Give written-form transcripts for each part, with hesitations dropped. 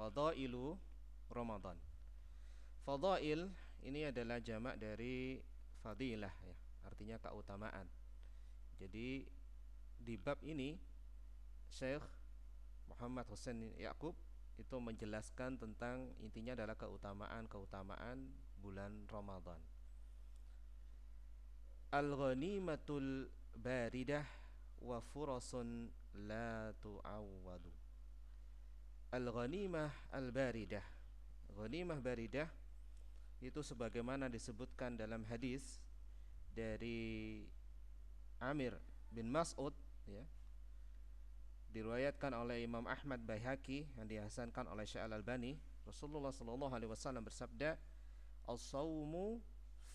Fadailu Ramadan. Fadail ini adalah jamak dari fadilah ya, artinya keutamaan. Jadi di bab ini Syekh Muhammad Husain Yaqub itu menjelaskan tentang intinya adalah keutamaan-keutamaan bulan Ramadan. Al-ghanimatul baridah wa furasun la tu'awwadu. Al-ghanimah al-baridah. Ghanimah baridah itu sebagaimana disebutkan dalam hadis dari Amir bin Mas'ud ya, diriwayatkan oleh Imam Ahmad Baihaqi yang dihasankan oleh Syekh Al-Albani. Rasulullah sallallahu alaihi wasallam bersabda, "As-shaumu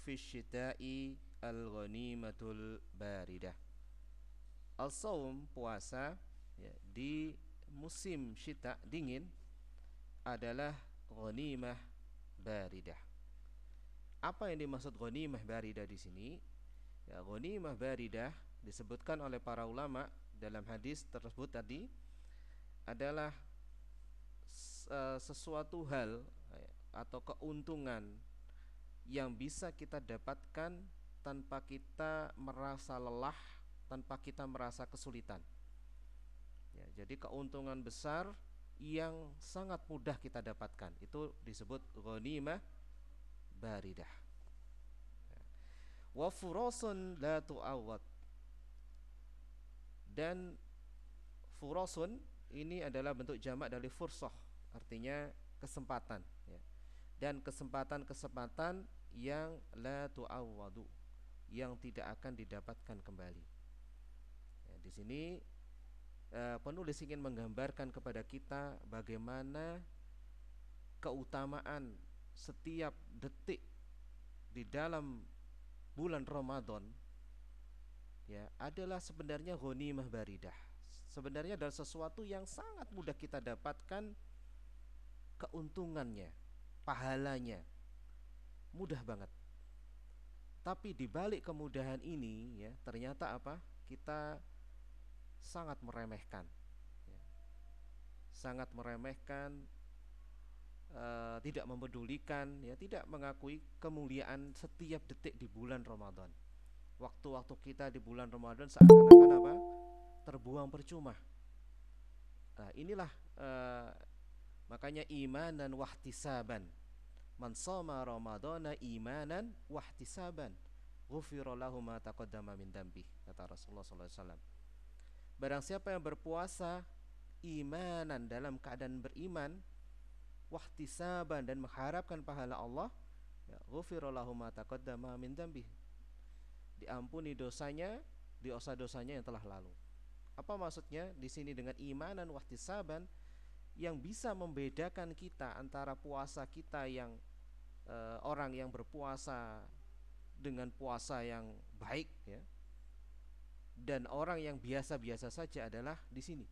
fi syita'i al-ghanimatul baridah." As-saum puasa ya, di musim syita dingin adalah ghanimah baridah. Apa yang dimaksud ghanimah baridah di sini? Ya, ghanimah baridah disebutkan oleh para ulama dalam hadis tersebut tadi adalah sesuatu hal atau keuntungan yang bisa kita dapatkan tanpa kita merasa lelah, tanpa kita merasa kesulitan. Ya, jadi keuntungan besar yang sangat mudah kita dapatkan itu disebut ghanimah baridah. Wa furasun la tu'awwad. Dan furasun ini adalah bentuk jamak dari fursah, artinya kesempatan ya. Dan kesempatan-kesempatan yang la tu'awwadu, yang tidak akan didapatkan kembali ya, di sini penulis ingin menggambarkan kepada kita bagaimana keutamaan setiap detik di dalam bulan Ramadan ya adalah sebenarnya ghanimah baridah. Sebenarnya adalah sesuatu yang sangat mudah kita dapatkan keuntungannya, pahalanya. Mudah banget. Tapi di balik kemudahan ini ya, ternyata apa? Kita sangat meremehkan ya. Sangat meremehkan, tidak mempedulikan ya, tidak mengakui kemuliaan setiap detik di bulan Ramadan. Waktu-waktu kita di bulan Ramadan seakan-akan apa? Terbuang percuma. Nah, inilah makanya imanan wahtisaban. Man shoma ramadhana imanan wahtisaban, ghufira lahu ma taqaddama min dambi, kata Rasulullah sallallahu alaihi wasallam. Barang siapa yang berpuasa imanan, dalam keadaan beriman, wahtisaban, dan mengharapkan pahala Allah, ya, ghufira lahu ma taqaddama min dambi, diampuni dosanya, dosa-dosanya yang telah lalu. Apa maksudnya di sini dengan imanan wahtisaban? Yang bisa membedakan kita antara puasa kita yang orang yang berpuasa dengan puasa yang baik ya, dan orang yang biasa-biasa saja adalah di sini,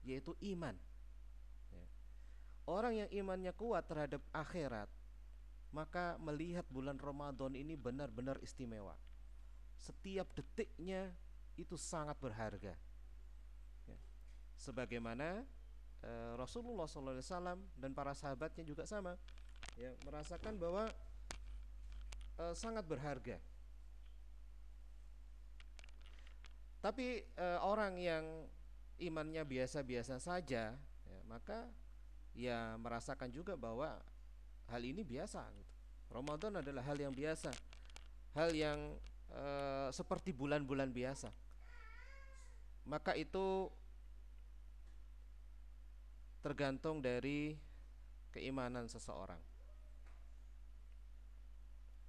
yaitu iman ya. Orang yang imannya kuat terhadap akhirat, maka melihat bulan Ramadan ini benar-benar istimewa. Setiap detiknya itu sangat berharga ya. Sebagaimana Rasulullah SAW dan para sahabatnya juga sama ya, merasakan bahwa sangat berharga. Tapi orang yang imannya biasa-biasa saja ya, maka ya merasakan juga bahwa hal ini biasa gitu. Ramadan adalah hal yang biasa, hal yang seperti bulan-bulan biasa. Maka itu tergantung dari keimanan seseorang.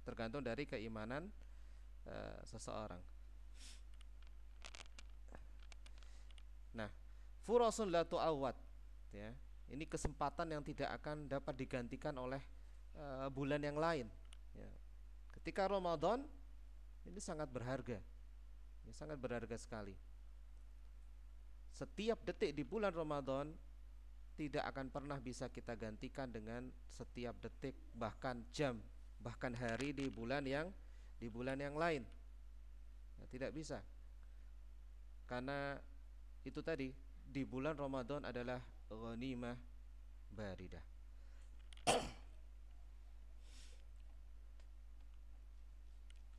Tergantung dari keimanan seseorang. Nah, furasun la tu'awwad ya. Ini kesempatan yang tidak akan dapat digantikan oleh bulan yang lain ya. Ketika Ramadan ini sangat berharga. Ini sangat berharga sekali. Setiap detik di bulan Ramadan tidak akan pernah bisa kita gantikan dengan setiap detik, bahkan jam, bahkan hari di bulan yang lain. Nah, tidak bisa. Karena itu tadi, di bulan Ramadan adalah ghanimah baridah.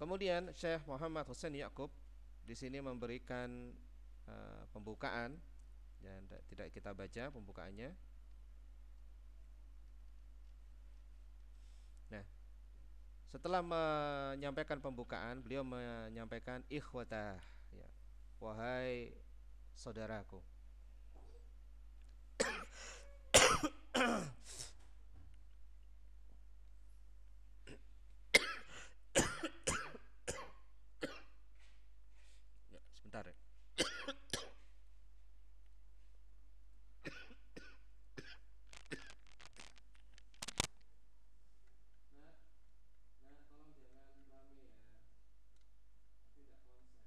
Kemudian Syekh Muhammad Hussein Yaqub di sini memberikan pembukaan, dan tidak kita baca pembukaannya. Nah, setelah menyampaikan pembukaan, beliau menyampaikan ikhwatah, ya, wahai saudaraku. Ya, sebentar ya. Tolong jangan rame ya, tidak konsen.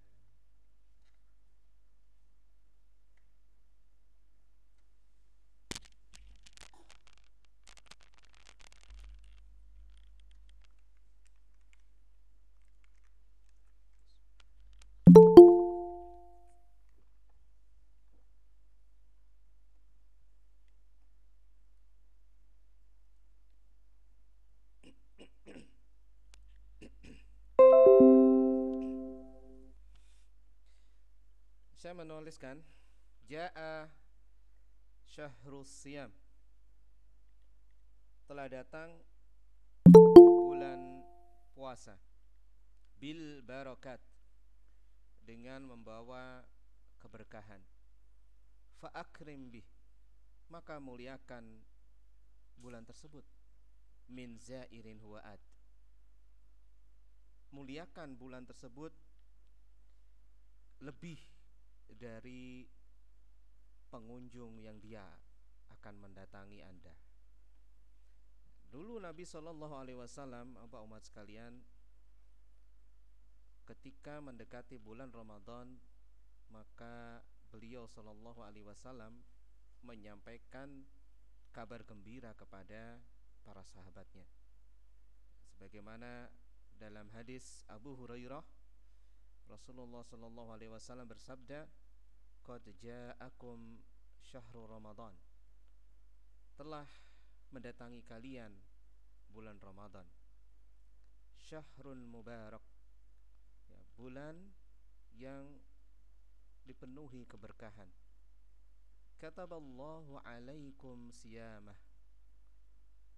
Saya menuliskan Ja'a Syahrus Siyam, telah datang bulan puasa, bil barakat, dengan membawa keberkahan. Fa akrim bih, maka muliakan bulan tersebut. Min zairin huwa'at, muliakan bulan tersebut lebih dari pengunjung yang dia akan mendatangi Anda. Dulu Nabi Shallallahu Alaihi Wasallam, umat sekalian, ketika mendekati bulan Ramadan, maka beliau Shallallahu Alaihi Wasallam menyampaikan kabar gembira kepada para sahabatnya, sebagaimana dalam hadis Abu Hurairah, Rasulullah Shallallahu Alaihi Wasallam bersabda, "Qad ja'akum syahrul Ramadan," telah mendatangi kalian bulan Ramadan. Syahrun mubarak, ya, bulan yang dipenuhi keberkahan. Kataballahu alaikum siyamah,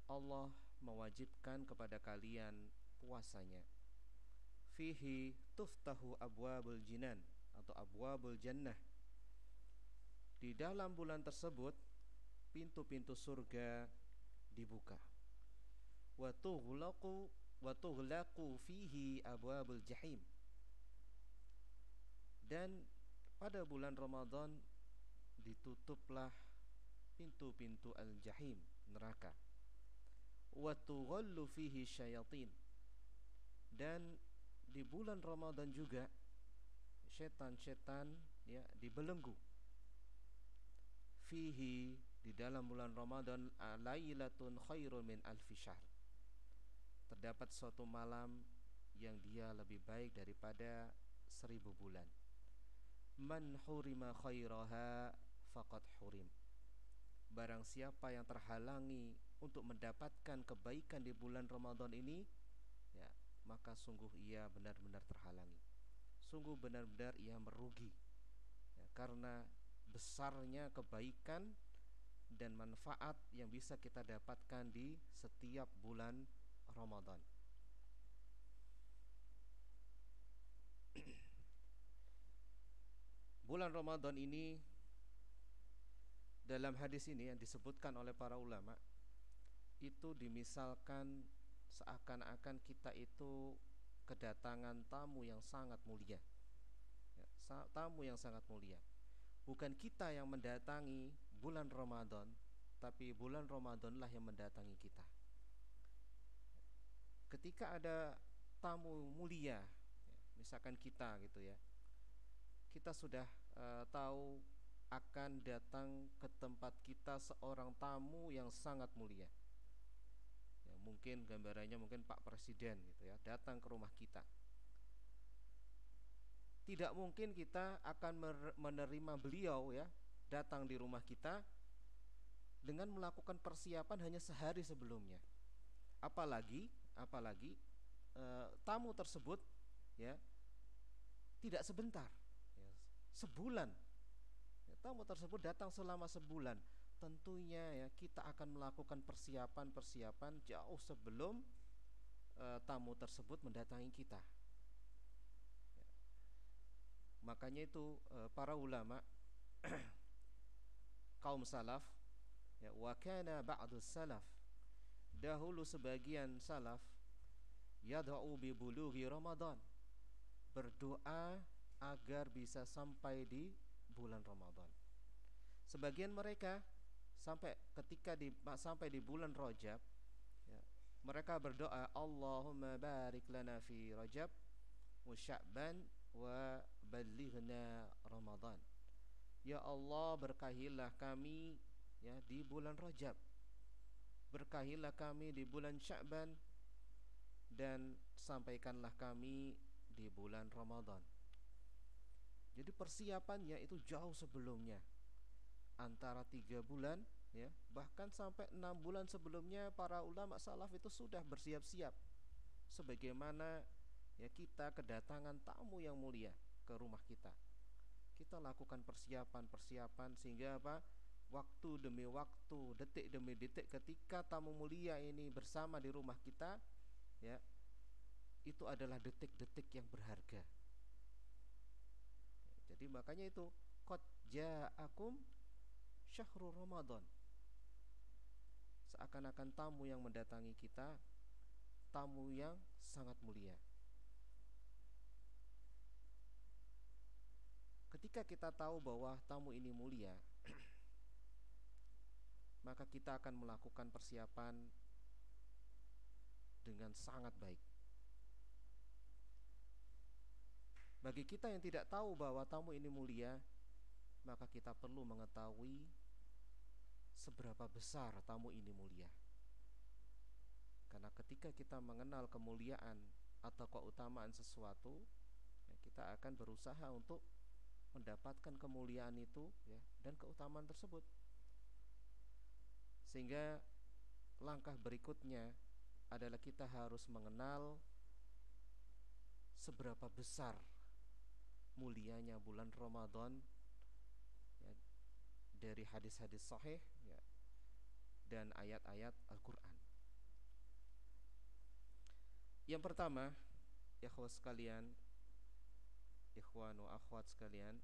Allah mewajibkan kepada kalian puasanya. Fihi tuftahu abwabul jinan, atau abwabul jannah, di dalam bulan tersebut pintu-pintu surga dibuka. Wa tughlaqu fihi abwabul jahim, dan pada bulan Ramadan ditutuplah pintu-pintu al-jahim, neraka. Wa tughallu fihi syayatin, dan di bulan Ramadan juga setan-setan, ya, dibelenggu. Fihi, di dalam bulan Ramadan, lailatun khairun min alfi syahr, terdapat suatu malam yang dia lebih baik daripada 1000 bulan. Man hurima khairaha faqad hurim, barang siapa yang terhalangi untuk mendapatkan kebaikan di bulan Ramadan ini, ya, maka sungguh ia benar-benar terhalangi, sungguh benar-benar ia merugi, ya, karena besarnya kebaikan dan manfaat yang bisa kita dapatkan di setiap bulan Ramadan. Bulan Ramadan ini, dalam hadis ini yang disebutkan oleh para ulama, itu dimisalkan seakan-akan kita itu kedatangan tamu yang sangat mulia, ya, tamu yang sangat mulia. Bukan kita yang mendatangi bulan Ramadan, tapi bulan Ramadanlah yang mendatangi kita. Ketika ada tamu mulia, ya, misalkan kita gitu ya, kita sudah tahu akan datang ke tempat kita seorang tamu yang sangat mulia, ya, mungkin gambarannya mungkin Pak Presiden gitu ya, datang ke rumah kita. Tidak mungkin kita akan menerima beliau, ya, datang di rumah kita dengan melakukan persiapan hanya sehari sebelumnya. Apalagi tamu tersebut ya tidak sebentar, ya, sebulan. Ya, tamu tersebut datang selama sebulan. Tentunya ya kita akan melakukan persiapan-persiapan jauh sebelum tamu tersebut mendatangi kita. Ya, makanya itu para ulama kaum salaf, ya, wa kana ba'du salaf, dahulu sebagian salaf, yad'u bi bulughi Ramadan, berdoa agar bisa sampai di bulan Ramadan. Sebagian mereka sampai di bulan Rajab, ya, mereka berdoa, Allahumma barik lana fi Rajab wa Sya'ban wa ballighna Ramadan. Ya Allah, berkahilah kami ya di bulan Rajab, berkahilah kami di bulan Sya'ban, dan sampaikanlah kami di bulan Ramadan. Jadi persiapannya itu jauh sebelumnya, antara 3 bulan, ya, bahkan sampai 6 bulan sebelumnya para ulama salaf itu sudah bersiap-siap. Sebagaimana ya kita kedatangan tamu yang mulia ke rumah kita, kita lakukan persiapan sehingga apa? Waktu demi waktu, detik demi detik, ketika tamu mulia ini bersama di rumah kita, ya, itu adalah detik-detik yang berharga. Jadi makanya itu qad ja'akum syahrul Ramadan. Seakan-akan tamu yang mendatangi kita tamu yang sangat mulia. Ketika kita tahu bahwa tamu ini mulia, maka kita akan melakukan persiapan dengan sangat baik. Bagi kita yang tidak tahu bahwa tamu ini mulia, maka kita perlu mengetahui seberapa besar tamu ini mulia. Karena ketika kita mengenal kemuliaan atau keutamaan sesuatu, ya, kita akan berusaha untuk mendapatkan kemuliaan itu, ya, dan keutamaan tersebut. Sehingga langkah berikutnya adalah kita harus mengenal seberapa besar mulianya bulan Ramadan, ya, dari hadis-hadis sahih, ya, dan ayat-ayat Al-Quran. Yang pertama, ikhwan sekalian, ikhwan wa akhwat sekalian,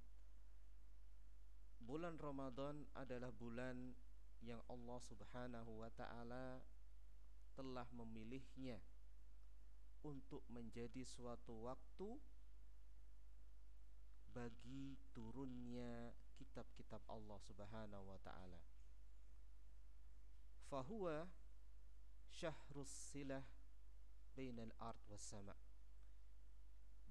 bulan Ramadan adalah bulan yang Allah Subhanahu wa ta'ala telah memilihnya untuk menjadi suatu waktu bagi turunnya kitab-kitab Allah Subhanahu wa ta'ala. Fahuwa syahrus silah bainal ard was sama.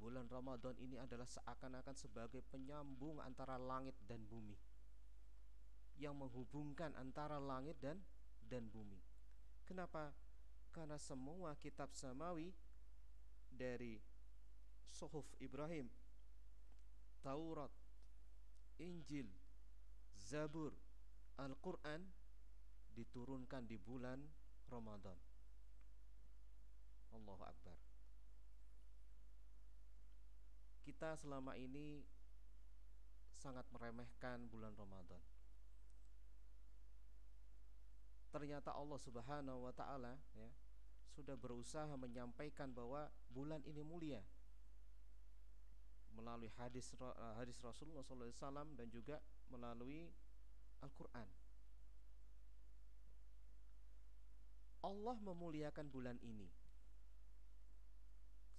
Bulan Ramadan ini adalah seakan-akan sebagai penyambung antara langit dan bumi, yang menghubungkan antara langit dan bumi. Kenapa? Karena semua kitab samawi, dari Suhuf Ibrahim, Taurat, Injil, Zabur, Al-Quran, diturunkan di bulan Ramadan. Allahu Akbar. Kita selama ini sangat meremehkan bulan Ramadan. Ternyata Allah Subhanahu wa ta'ala, ya, sudah berusaha menyampaikan bahwa bulan ini mulia melalui hadis Rasulullah SAW dan juga melalui Al-Quran. Allah memuliakan bulan ini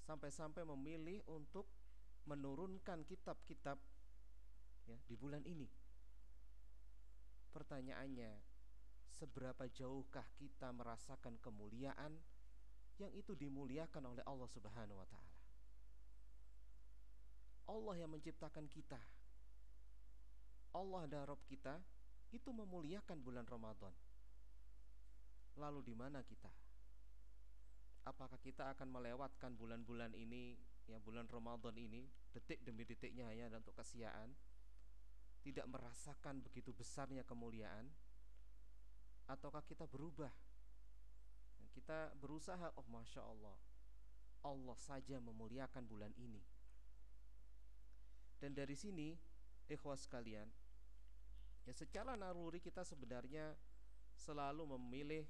sampai-sampai memilih untuk menurunkan kitab-kitab, ya, di bulan ini. Pertanyaannya, seberapa jauhkah kita merasakan kemuliaan yang itu dimuliakan oleh Allah Subhanahu wa ta'ala? Allah yang menciptakan kita, Allah dan Rabb kita, itu memuliakan bulan Ramadan. Lalu di mana kita? Apakah kita akan melewatkan bulan-bulan ini, ya, bulan Ramadan ini, detik demi detiknya hanya untuk kesia-siaan, tidak merasakan begitu besarnya kemuliaan? ataukah kita berubah? Kita berusaha, oh masya Allah, Allah saja memuliakan bulan ini. Dan dari sini, ikhwas sekalian, ya secara naluri kita sebenarnya selalu memilih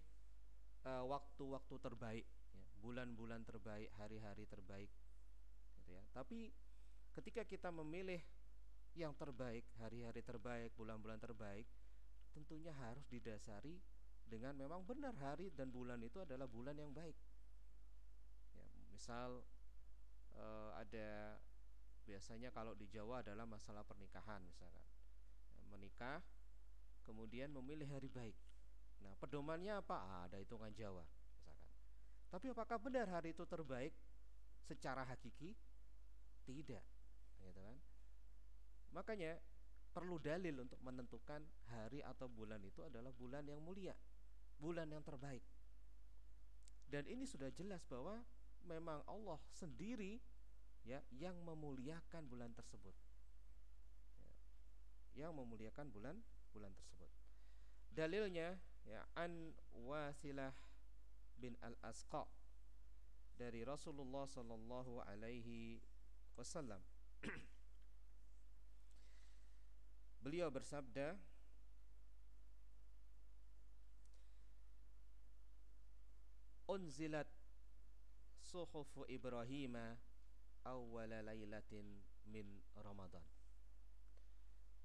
waktu-waktu terbaik, ya, bulan-bulan terbaik, hari-hari terbaik, gitu ya. Tapi ketika kita memilih yang terbaik, hari-hari terbaik, bulan-bulan terbaik, tentunya harus didasari dengan memang benar hari dan bulan itu adalah bulan yang baik. Ya, misal ada biasanya kalau di Jawa adalah masalah pernikahan misalkan, ya, menikah kemudian memilih hari baik. Nah, pedomannya apa? Ada hitungan Jawa misalkan. Tapi apakah benar hari itu terbaik secara hakiki? Tidak, gitu kan? Makanya perlu dalil untuk menentukan hari atau bulan itu adalah bulan yang mulia, bulan yang terbaik. Dan ini sudah jelas bahwa memang Allah sendiri, ya, yang memuliakan bulan tersebut, ya, yang memuliakan bulan tersebut. Dalilnya, ya, an Wasilah bin Al-Asqa dari Rasulullah sallallahu alaihi wasallam. Beliau bersabda, unzilat suhufu Ibrahim awwala lailatin min Ramadan.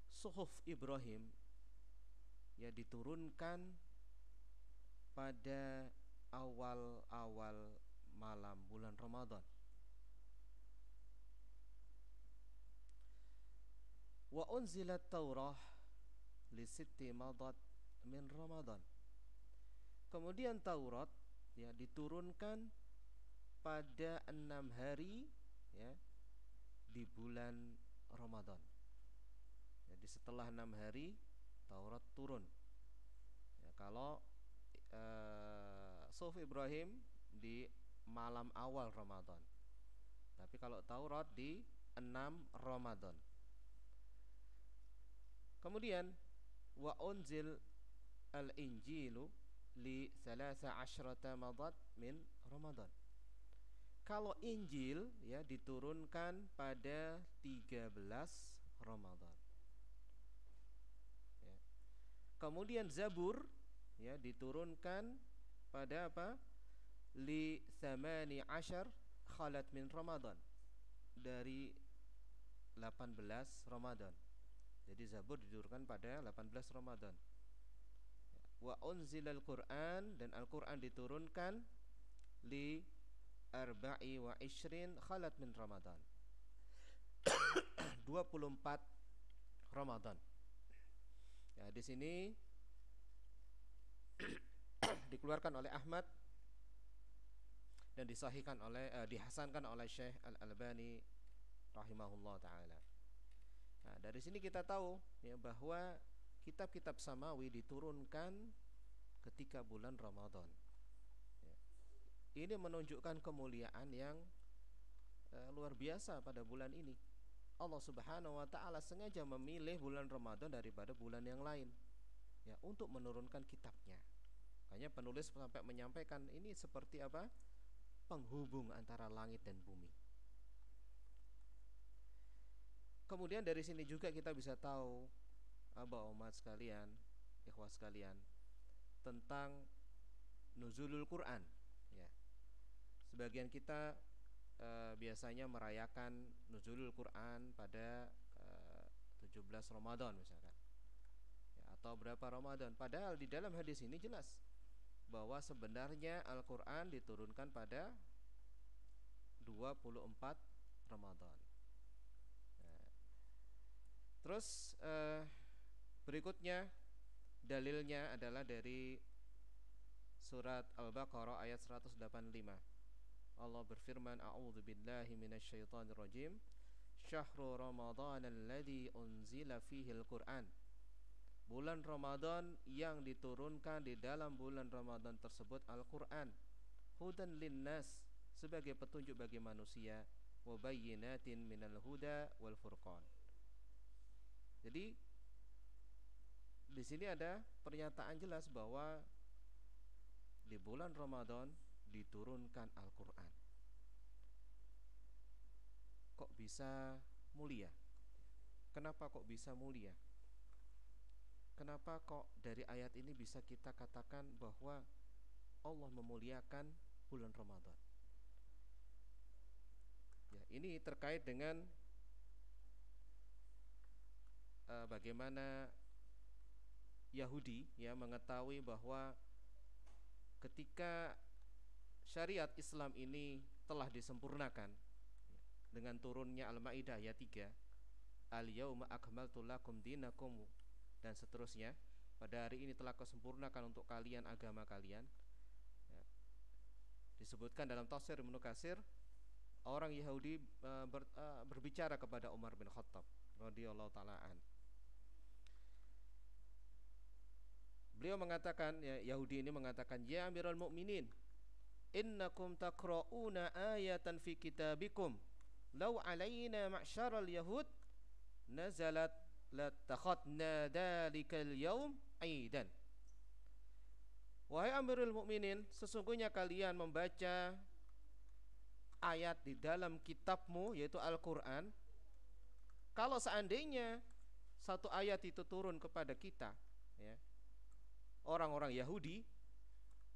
Suhuf Ibrahim, ya, diturunkan pada awal-awal malam bulan Ramadan. Wa unzilat Taurah li sitti madat min Ramadan. Kemudian Taurat, ya, diturunkan pada 6 hari, ya, di bulan Ramadan. Jadi setelah 6 hari Taurat turun. Ya, kalau Suhuf Ibrahim di malam awal Ramadan. Tapi kalau Taurat di 6 Ramadan. Kemudian wa unzil al-Injilu li 13 madat min Ramadan. Kalau Injil, ya, diturunkan pada 13 Ramadan. Ya. Kemudian Zabur, ya, diturunkan pada apa? Li 18 khalat min Ramadan, dari 18 Ramadan. Jadi Zabur diturunkan pada 18 Ramadan. Wa unzilal Quran, dan Al-Quran diturunkan li 24 khalat min Ramadan, 24 Ramadan. Ya, di sini dikeluarkan oleh Ahmad dan dihasankan oleh Syekh Al-Albani rahimahullah taala. Nah, dari sini kita tahu, ya, bahwa kitab-kitab samawi diturunkan ketika bulan Ramadan. Ya. Ini menunjukkan kemuliaan yang luar biasa pada bulan ini. Allah Subhanahu wa taala sengaja memilih bulan Ramadan daripada bulan yang lain, ya, untuk menurunkan kitabnya. Makanya penulis sampai menyampaikan ini seperti apa? Penghubung antara langit dan bumi. Kemudian dari sini juga kita bisa tahu, abah umat sekalian, ikhwas sekalian, tentang nuzulul Quran, ya. Sebagian kita biasanya merayakan nuzulul Quran pada 17 Ramadan misalkan, ya, atau berapa Ramadan. Padahal di dalam hadis ini jelas bahwa sebenarnya Al-Quran diturunkan pada 24 Ramadan. Terus berikutnya dalilnya adalah dari surat Al-Baqarah ayat 185. Allah berfirman, a'udzu billahi minasyaitonir rajim, syahrul ramadan alladzi unzila fihi al-Qur'an. Bulan Ramadan yang diturunkan di dalam bulan Ramadan tersebut Al-Qur'an, hudan linnas, sebagai petunjuk bagi manusia, wa bayyinatin minal huda wal furqan. Jadi di sini ada pernyataan jelas bahwa di bulan Ramadan diturunkan Al-Qur'an. Kok bisa mulia? Kenapa kok bisa mulia? Kenapa kok dari ayat ini bisa kita katakan bahwa Allah memuliakan bulan Ramadan? Ya, ini terkait dengan bagaimana Yahudi ya mengetahui bahwa ketika syariat Islam ini telah disempurnakan dengan turunnya Al-Maidah ayat 3, Al-yauma akmaltu lakum dinakum dan seterusnya, pada hari ini telah kusempurnakan untuk kalian agama kalian ya. Disebutkan dalam tafsir Ibnu Katsir, orang Yahudi berbicara kepada Umar bin Khattab radhiyallahu taala an. Beliau mengatakan, ya, Yahudi ini mengatakan, ya Amirul Mukminin, innakum taqra'una ayatan fi kitabikum law alaina ma'syaral yahud nazalat latakhadna dalikal yaum aidan. Wahai Amirul Mukminin, sesungguhnya kalian membaca ayat di dalam kitabmu yaitu Al-Qur'an. Kalau seandainya satu ayat itu turun kepada kita ya, orang-orang Yahudi,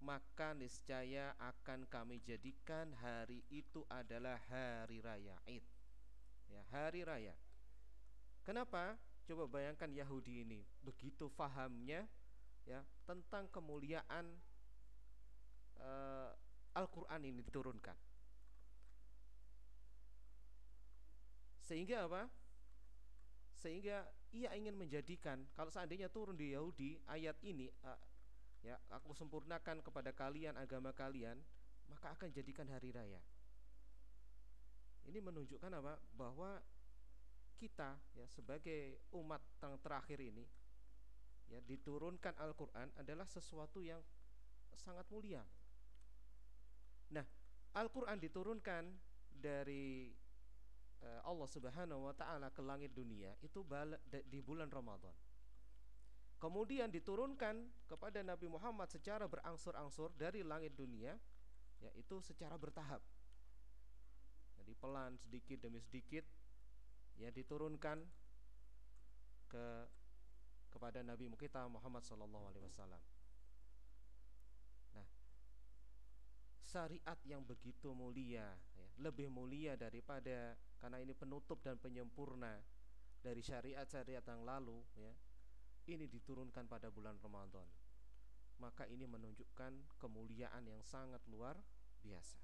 maka niscaya akan kami jadikan hari itu adalah hari raya Id ya, hari raya. Kenapa? Coba bayangkan Yahudi ini begitu fahamnya ya tentang kemuliaan Al-Qur'an ini diturunkan. Sehingga apa? Sehingga ia ingin menjadikan, kalau seandainya turun di Yahudi ayat ini ya, aku sempurnakan kepada kalian agama kalian, maka akan jadikan hari raya. Ini menunjukkan apa? Bahwa kita ya sebagai umat yang terakhir ini ya, diturunkan Al-Qur'an adalah sesuatu yang sangat mulia. Nah, Al-Qur'an diturunkan dari Allah Subhanahu wa taala ke langit dunia itu di bulan Ramadan. Kemudian diturunkan kepada Nabi Muhammad secara berangsur-angsur dari langit dunia, yaitu secara bertahap. Jadi pelan, sedikit demi sedikit ya diturunkan kepada Nabi kita Muhammad sallallahu alaihi wasallam. Nah, syariat yang begitu mulia ya, lebih mulia daripada, karena ini penutup dan penyempurna dari syariat-syariat yang lalu ya, ini diturunkan pada bulan Ramadan. Maka ini menunjukkan kemuliaan yang sangat luar biasa.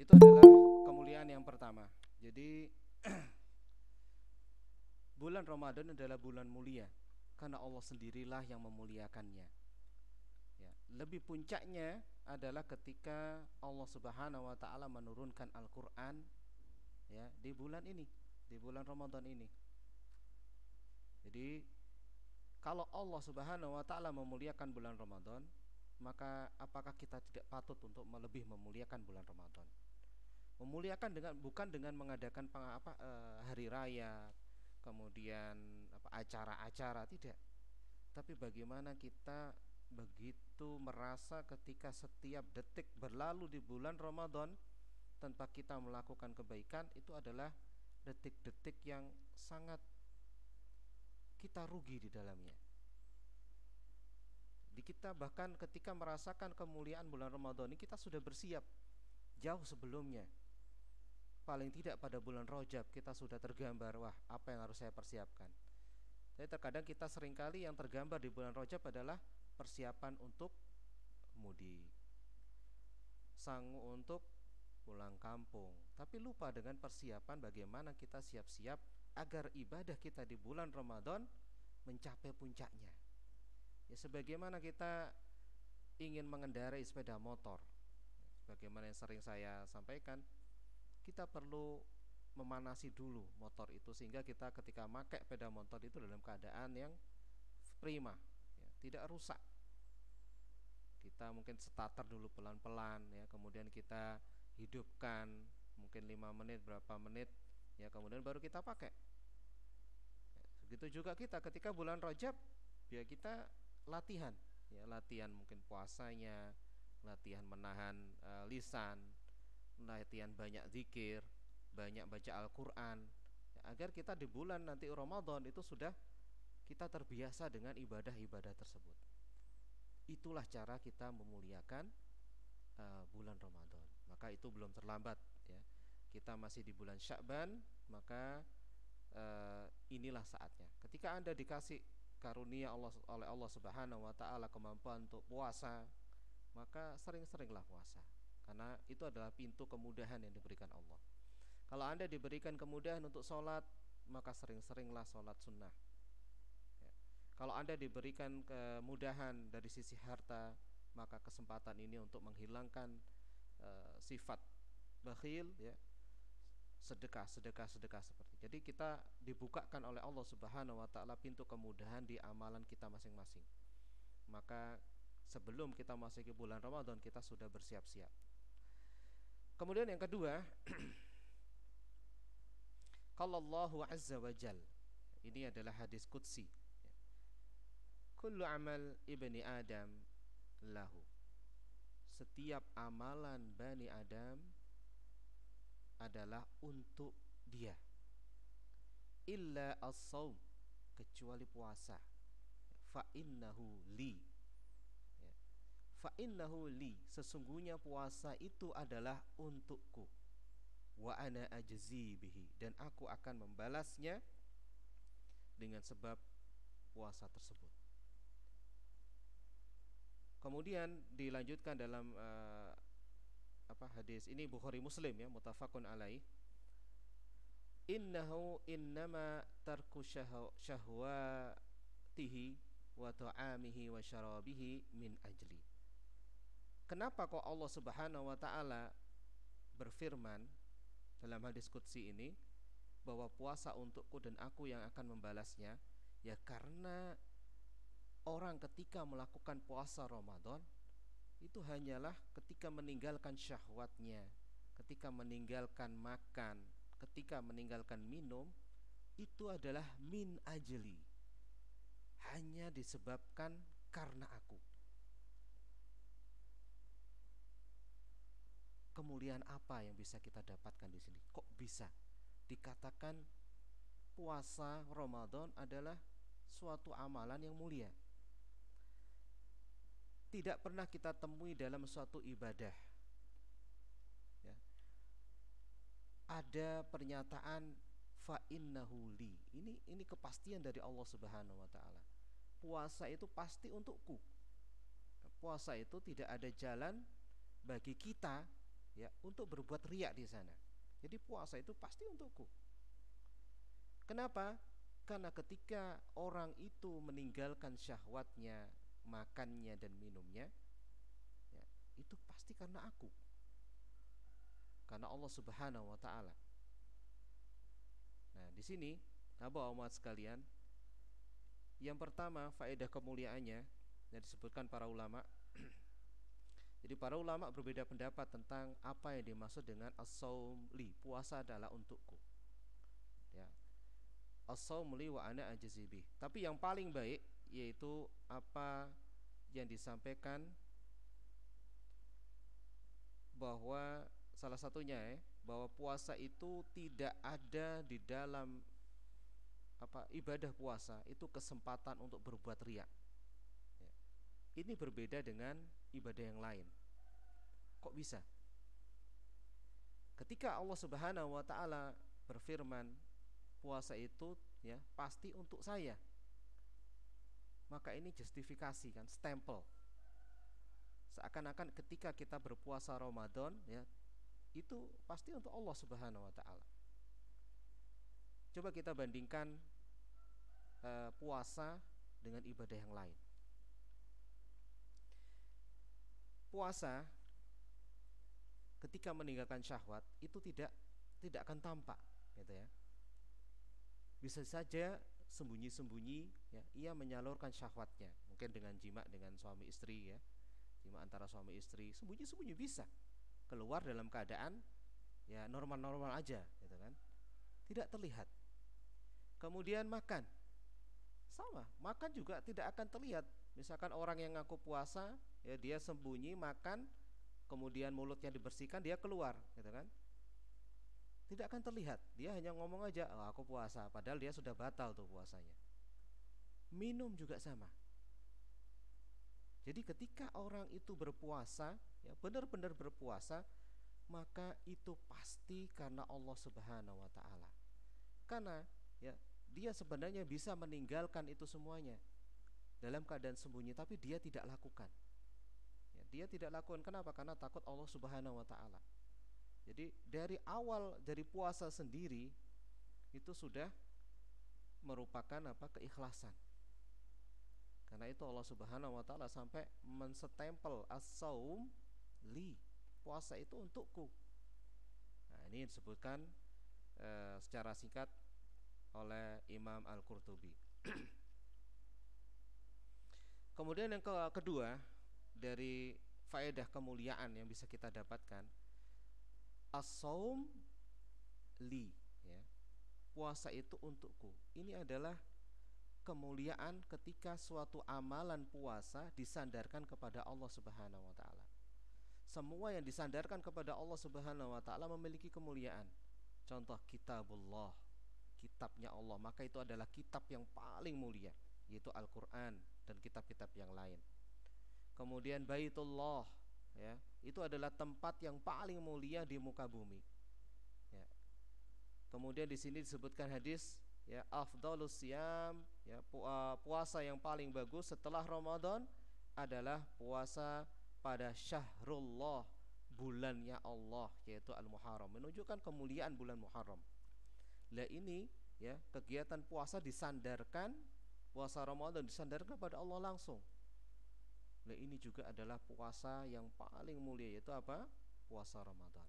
Itu adalah kemuliaan yang pertama. Jadi bulan Ramadan adalah bulan mulia karena Allah sendirilah yang memuliakannya ya. Lebih puncaknya adalah ketika Allah Subhanahu wa taala menurunkan Al-Qur'an ya di bulan ini, di bulan Ramadan ini. Jadi kalau Allah Subhanahu wa taala memuliakan bulan Ramadan, maka apakah kita tidak patut untuk lebih memuliakan bulan Ramadan? Memuliakan dengan bukan dengan mengadakan hari raya, kemudian acara-acara, tidak. Tapi bagaimana kita begitu merasa ketika setiap detik berlalu di bulan Ramadan tanpa kita melakukan kebaikan, itu adalah detik-detik yang sangat kita rugi di dalamnya. Di kita bahkan ketika merasakan kemuliaan bulan Ramadan ini, kita sudah bersiap jauh sebelumnya. Paling tidak pada bulan Rajab kita sudah tergambar, wah apa yang harus saya persiapkan. Tapi terkadang kita seringkali yang tergambar di bulan Rajab adalah persiapan untuk mudik, sanggup untuk pulang kampung, tapi lupa dengan persiapan bagaimana kita siap-siap agar ibadah kita di bulan Ramadan mencapai puncaknya. Ya, sebagaimana kita ingin mengendarai sepeda motor, sebagaimana yang sering saya sampaikan, kita perlu memanasi dulu motor itu sehingga kita ketika pakai sepeda motor itu dalam keadaan yang prima, ya, tidak rusak. Kita mungkin starter dulu pelan-pelan, ya, kemudian kita hidupkan mungkin 5 menit, berapa menit, ya, kemudian baru kita pakai. Ya, begitu juga kita ketika bulan Rajab, ya kita latihan, ya, latihan mungkin puasanya, latihan menahan lisan, latihan banyak zikir, banyak baca Al-Quran, ya, agar kita di bulan nanti Ramadan itu sudah kita terbiasa dengan ibadah-ibadah tersebut. Itulah cara kita memuliakan bulan Ramadan. Maka itu belum terlambat, ya. Kita masih di bulan Sya'ban, maka inilah saatnya. Ketika Anda dikasih karunia oleh Allah Subhanahu wa taala kemampuan untuk puasa, maka sering-seringlah puasa. Karena itu adalah pintu kemudahan yang diberikan Allah. Kalau Anda diberikan kemudahan untuk sholat, maka sering-seringlah sholat sunnah. Kalau Anda diberikan kemudahan dari sisi harta, maka kesempatan ini untuk menghilangkan sifat bakhil, ya, sedekah seperti. Jadi kita dibukakan oleh Allah Subhanahu wa taala pintu kemudahan di amalan kita masing-masing. Maka sebelum kita masuk ke bulan Ramadan, kita sudah bersiap-siap. Kemudian yang kedua, qala Allahu azza wa jal. Ini adalah hadis qudsi. Kullu amal ibni Adam lahu. Setiap amalan Bani Adam adalah untuk dia. Illa as-saum, kecuali puasa. Fa innahu li. Fa innahu li, sesungguhnya puasa itu adalah untukku. Wa ana ajzi bihi, dan aku akan membalasnya dengan sebab puasa tersebut. Kemudian dilanjutkan dalam hadis ini Bukhari Muslim, ya, muttafaqun alaih. Innahu innama tarku syahwatihi wa ta'amihi wa syarabihi min ajli. Kenapa kok Allah Subhanahu wa taala berfirman dalam hadis qudsi ini bahwa puasa untukku dan aku yang akan membalasnya? Ya karena orang ketika melakukan puasa Ramadan itu hanyalah ketika meninggalkan syahwatnya, ketika meninggalkan makan, ketika meninggalkan minum, itu adalah min ajli, hanya disebabkan karena aku. Kemuliaan apa yang bisa kita dapatkan di sini? Kok bisa dikatakan puasa Ramadan adalah suatu amalan yang mulia? Tidak pernah kita temui dalam suatu ibadah, ya, ada pernyataan fa innahu li. Ini kepastian dari Allah Subhanahu wa taala. Puasa itu pasti untukku. Puasa itu tidak ada jalan bagi kita, ya, untuk berbuat riya di sana. Jadi puasa itu pasti untukku. Kenapa? Karena ketika orang itu meninggalkan syahwatnya, makannya dan minumnya, ya, itu pasti karena aku, karena Allah Subhanahu wa taala. Nah, di sini Bapak umat sekalian, yang pertama faedah kemuliaannya yang disebutkan para ulama. Jadi para ulama berbeda pendapat tentang apa yang dimaksud dengan as-saum li, puasa adalah untukku, ya. As-saum li wa ana ajzi bih. Tapi yang paling baik yaitu apa yang disampaikan bahwa salah satunya, bahwa puasa itu tidak ada di dalam ibadah puasa itu kesempatan untuk berbuat riya, ya. Ini berbeda dengan ibadah yang lain. Kok bisa? Ketika Allah Subhanahu wa taala berfirman puasa itu, ya, pasti untuk saya, maka ini justifikasi kan, stempel. Seakan-akan ketika kita berpuasa Ramadan ya, itu pasti untuk Allah Subhanahu wa taala. Coba kita bandingkan puasa dengan ibadah yang lain. Puasa ketika meninggalkan syahwat itu tidak akan tampak, gitu ya. Bisa saja sembunyi-sembunyi ya, ia menyalurkan syahwatnya, mungkin dengan jima dengan suami istri ya, jima antara suami istri, sembunyi-sembunyi bisa. Keluar dalam keadaan ya normal-normal aja, gitu kan. Tidak terlihat. Kemudian makan. Sama, makan juga tidak akan terlihat. Misalkan orang yang ngaku puasa, ya dia sembunyi makan, kemudian mulutnya dibersihkan, dia keluar, gitu kan? Tidak akan terlihat. Dia hanya ngomong aja, "Oh, aku puasa," padahal dia sudah batal tuh puasanya. Minum juga sama. Jadi ketika orang itu berpuasa, ya benar-benar berpuasa, maka itu pasti karena Allah Subhanahu wa taala. Karena ya dia sebenarnya bisa meninggalkan itu semuanya dalam keadaan sembunyi, tapi dia tidak lakukan. Ya, dia tidak lakukan kenapa? Karena takut Allah Subhanahu wa taala. Jadi dari awal dari puasa sendiri itu sudah merupakan apa? Keikhlasan. Karena itu Allah Subhanahu wa taala sampai menstempel as-saum li, puasa itu untukku. Nah, ini disebutkan secara singkat oleh Imam Al-Qurtubi. Kemudian yang kedua dari faedah kemuliaan yang bisa kita dapatkan, as-saum li, ya. Puasa itu untukku. Ini adalah kemuliaan ketika suatu amalan puasa disandarkan kepada Allah Subhanahu wa taala. Semua yang disandarkan kepada Allah Subhanahu wa taala memiliki kemuliaan. Contoh kitabullah, kitabnya Allah, maka itu adalah kitab yang paling mulia, yaitu Al-Qur'an dan kitab-kitab yang lain. Kemudian Baitullah, ya, itu adalah tempat yang paling mulia di muka bumi. Ya. Kemudian di sini disebutkan hadis, ya, afdhalus siyam, ya, puasa yang paling bagus setelah Ramadan adalah puasa pada syahrullah, bulannya Allah, yaitu Al-Muharram, menunjukkan kemuliaan bulan Muharram. Lah ini ya, kegiatan puasa disandarkan, puasa Ramadan disandarkan kepada Allah langsung. Lah ini juga adalah puasa yang paling mulia, yaitu apa? Puasa Ramadan.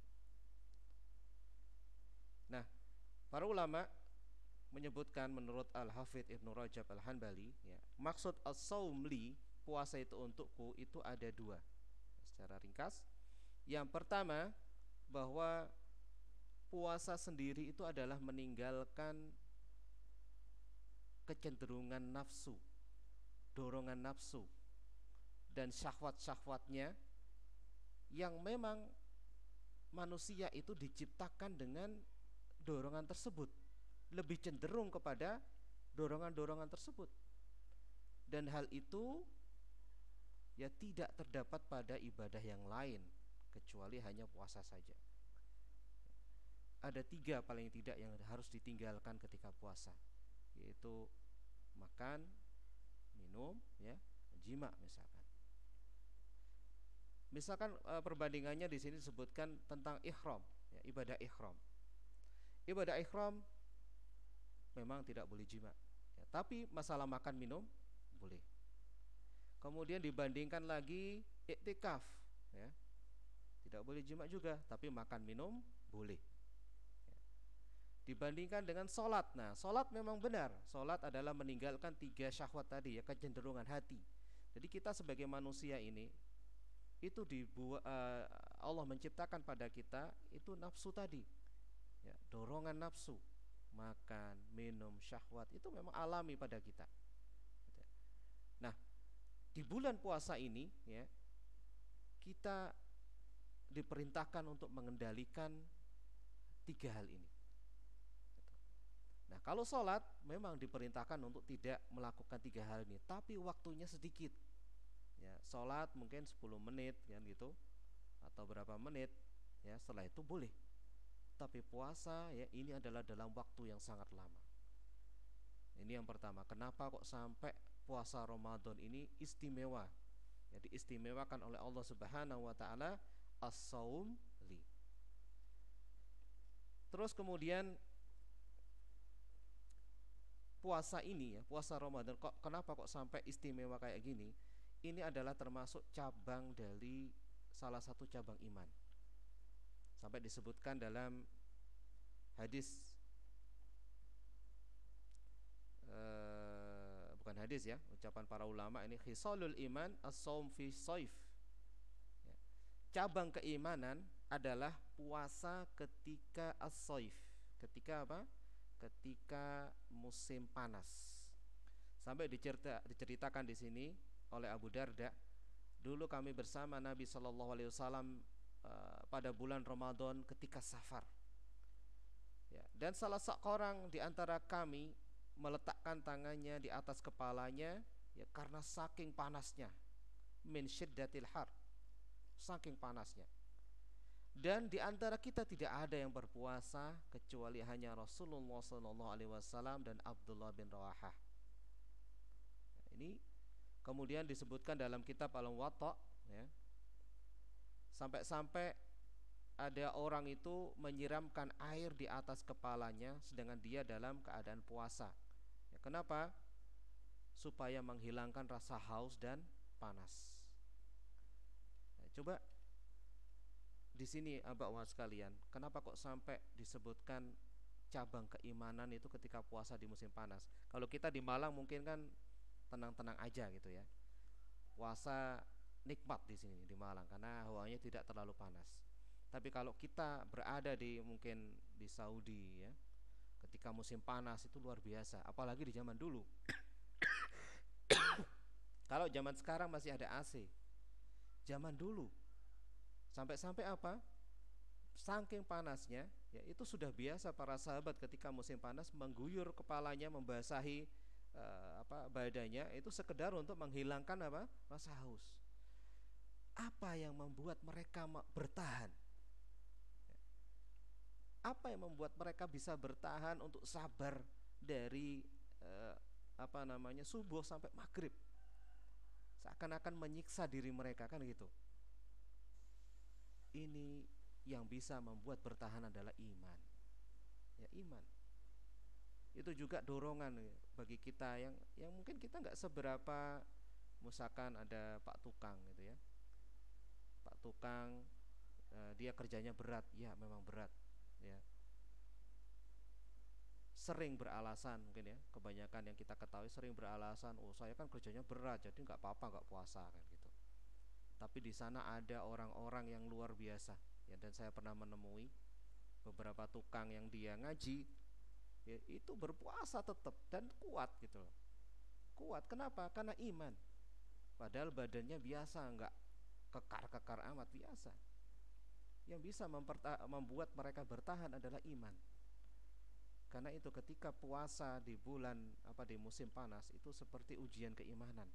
Nah, para ulama menyebutkan menurut Al-Hafidz Ibnu Rajab Al-Hanbali, ya, maksud as-saum li, puasa itu untukku, itu ada dua. Secara ringkas, yang pertama bahwa puasa sendiri itu adalah meninggalkan kecenderungan nafsu, dorongan nafsu dan syahwat-syahwatnya yang memang manusia itu diciptakan dengan dorongan tersebut, lebih cenderung kepada dorongan-dorongan tersebut. Dan hal itu ya tidak terdapat pada ibadah yang lain kecuali hanya puasa saja. Ada tiga paling tidak yang harus ditinggalkan ketika puasa, yaitu makan, minum, ya, jima misalkan. Misalkan perbandingannya di sini disebutkan tentang ihram, ya, ibadah ihram. Ibadah ihram memang tidak boleh jima, ya, tapi masalah makan minum boleh. Kemudian dibandingkan lagi iktikaf, ya, tidak boleh jima juga, tapi makan minum boleh. Ya. Dibandingkan dengan sholat, nah sholat memang benar, sholat adalah meninggalkan tiga syahwat tadi, ya, kecenderungan hati. Jadi kita sebagai manusia ini itu Allah menciptakan pada kita itu nafsu tadi, ya, dorongan nafsu, makan, minum, syahwat itu memang alami pada kita. Nah, di bulan puasa ini, ya, kita diperintahkan untuk mengendalikan tiga hal ini. Nah, kalau sholat memang diperintahkan untuk tidak melakukan tiga hal ini, tapi waktunya sedikit. Ya, sholat mungkin 10 menit kan gitu, atau berapa menit, ya, setelah itu boleh. Tapi puasa, ya, ini adalah dalam waktu yang sangat lama. Ini yang pertama. Kenapa kok sampai puasa Ramadan ini istimewa, ya, diistimewakan oleh Allah Subhanahu wa taala, as-saum li. Terus kemudian puasa ini, ya, puasa Ramadan, kenapa kok sampai istimewa kayak gini? Ini adalah termasuk cabang dari salah satu cabang iman. Sampai disebutkan dalam hadis, bukan hadis ya, ucapan para ulama ini, khisalul iman as-saum fi saif. Ya. Cabang keimanan adalah puasa ketika as-saif. Ketika apa? Ketika musim panas. Sampai diceritakan di sini oleh Abu Darda, dulu kami bersama Nabi Shallallahu Alaihi Wasallam pada bulan Ramadan ketika safar. Ya, dan salah seorang di antara kami meletakkan tangannya di atas kepalanya, ya, karena saking panasnya, min syiddatil har, saking panasnya. Dan di antara kita tidak ada yang berpuasa kecuali hanya Rasulullah SAW dan Abdullah bin Rawahah. Ini kemudian disebutkan dalam kitab Al-Muwatta, ya, sampai-sampai ada orang itu menyiramkan air di atas kepalanya sedangkan dia dalam keadaan puasa. Ya, kenapa? Supaya menghilangkan rasa haus dan panas. Nah, coba di sini abah sekalian, kenapa kok sampai disebutkan cabang keimanan itu ketika puasa di musim panas? Kalau kita di Malang mungkin kan tenang-tenang aja gitu ya. Puasa nikmat di sini di Malang karena hawanya tidak terlalu panas. Tapi kalau kita berada di mungkin di Saudi ya, ketika musim panas itu luar biasa, apalagi di zaman dulu. Kalau zaman sekarang masih ada AC. Zaman dulu sampai-sampai apa? Saking panasnya, ya, itu sudah biasa para sahabat ketika musim panas mengguyur kepalanya, membasahi badannya itu sekedar untuk menghilangkan apa? Rasa haus. Apa yang membuat mereka bertahan? Apa yang membuat mereka bisa bertahan untuk sabar dari subuh sampai maghrib? Seakan-akan menyiksa diri mereka kan gitu. Ini yang bisa membuat bertahan adalah iman. Ya, iman. Itu juga dorongan bagi kita yang mungkin kita nggak seberapa, misalkan ada Pak Tukang gitu ya. Pak Tukang dia kerjanya berat, ya memang berat ya. Sering beralasan mungkin ya, kebanyakan yang kita ketahui sering beralasan, oh saya kan kerjanya berat jadi nggak apa-apa nggak puasa kan gitu. Tapi di sana ada orang-orang yang luar biasa ya, dan saya pernah menemui beberapa tukang yang dia ngaji ya, itu berpuasa tetap dan kuat gitu loh. Kuat kenapa? Karena iman. Padahal badannya biasa, nggak kekar-kekar amat, biasa. Yang bisa membuat mereka bertahan adalah iman. Karena itu ketika puasa di di musim panas itu seperti ujian keimanan.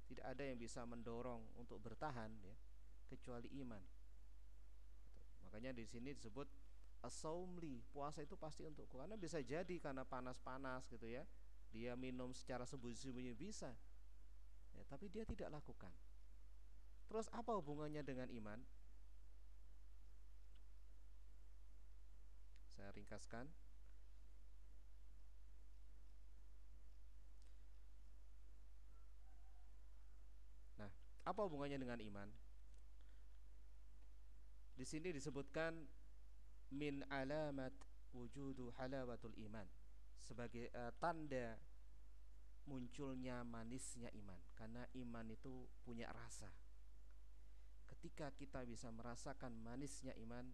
Tidak ada yang bisa mendorong untuk bertahan ya, kecuali iman. Makanya di sini disebut as-saumli, puasa itu pasti untukku. Karena bisa jadi karena panas-panas gitu ya, dia minum secara sembunyi-sembunyi bisa ya, tapi dia tidak lakukan. Terus apa hubungannya dengan iman? Saya ringkaskan. Nah, apa hubungannya dengan iman? Di sini disebutkan min alamat wujudu halawatul iman, sebagai tanda munculnya manisnya iman. Karena iman itu punya rasa. Ketika kita bisa merasakan manisnya iman,